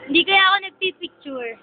Hindi kaya ako nagpipicture.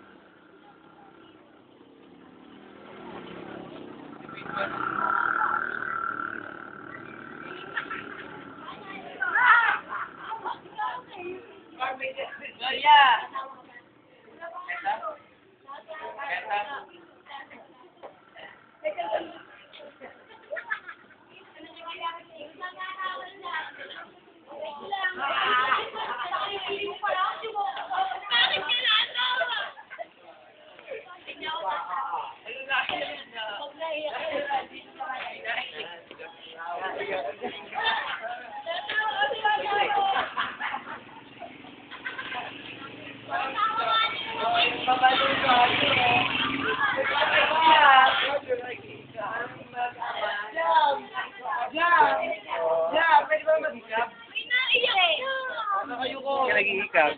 Nag-iikab.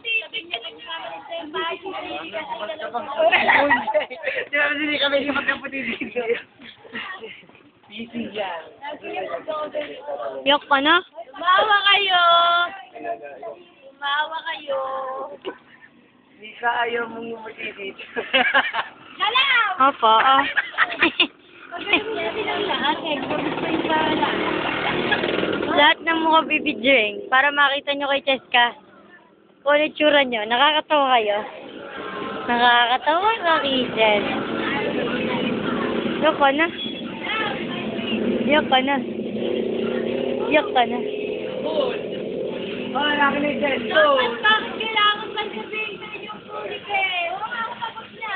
Hindi kami hindi magkaputi dito. Busy yan. Yok ka na? Umawa kayo! Umawa kayo! Hindi ka ayaw mong umuti dito. Salam! Opo, oh. Pagkakas natin ang lahat eh. Pagkakas yung para. Lahat ng mukha bibidyoing para makita nyo kay Cheska. Kung ano itsura nyo. Nakakatawa kayo. Nakakatawa ka, Kizel. Yok ka na. Yok ka na. Yok ka na. Oh, laki na yung gesto. Bakit kailangan pa sabihin sa inyong pulik eh? Huwag ako tapos na.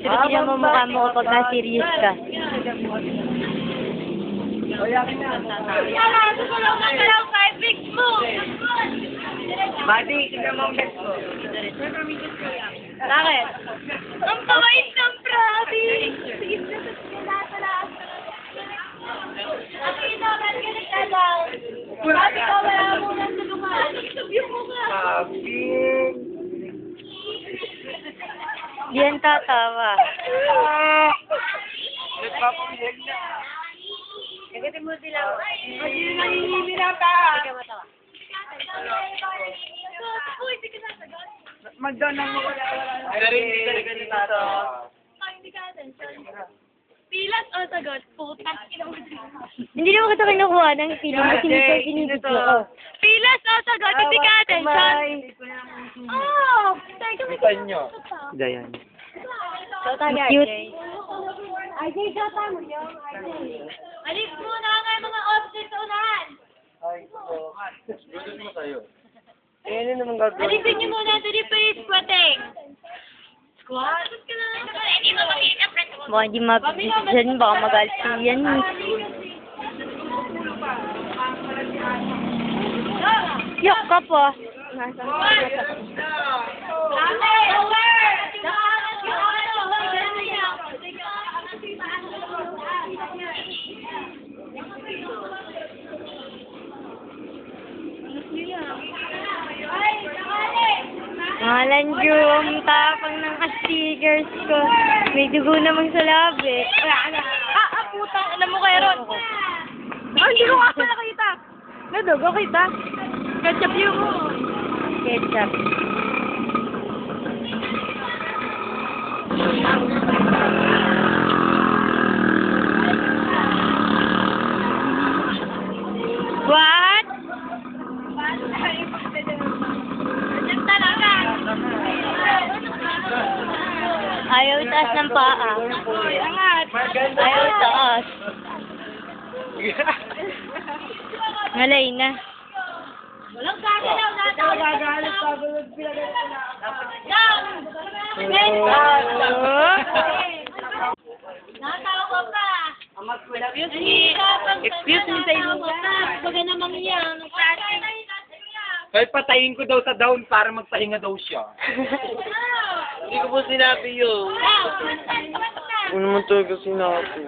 Tignan mo mukha mo kapag na-serious ka. Oh, yakin na. Kailangan ko lang na lang kay Big Mo. Buddy, tignan mo ang gesto. Bakit? Ang pawait ng province. Sige na sa lahat. Ang inaman ka nagtalaw. Sabi ko wala mo nang tulungan. Sabi mo nga. Sabi. Di yan tatawa. Nagpapamiyag na. Nagatin mo sila. Hindi na nanginginig na ta. Ikaw matawa. Uy, hindi ka nasagot. Magdoon ng wala. Hindi ka ganito. Hindi ka attention. Pilas o sagot? Putang ina mo. Hindi naman kita kinukuha ng feeling kasi nito pinibigyo ko. Pilas o sagot? Hindi ka attention. Oh! Bitan nyo. Dayan. Cute. RJ, jota mo yung RJ. Alis muna nga mga object sa unahan. Ay, so. Gusto mo tayo. Eh, ano naman gagawin? Alisin niyo muna to the face, squatting. Squat? Hindi mo makikap. Baka hindi mapipigil dyan, baka magalit ko yan. Yok ka po. Ngalan Jum, tapang ng stickers ko. May dugo namang sa labi. Putang, alam mo kayo ron. Hindi ko nga pala nakita. Nadugo kita. Ketchup yun mo. Ketchup. What? Yan talaga. Ayaw taas ng paa. Ayaw taas. Malay na. Walang gagalaw na. Gagalit pa ba yung Nakatawa ko pa. Excuse me sa iyo. Baga namang yan. Kahit patayin ko daw sa down para magpahinga daw siya. Hindi ko po sinabi yun. Ano naman talaga sinabi?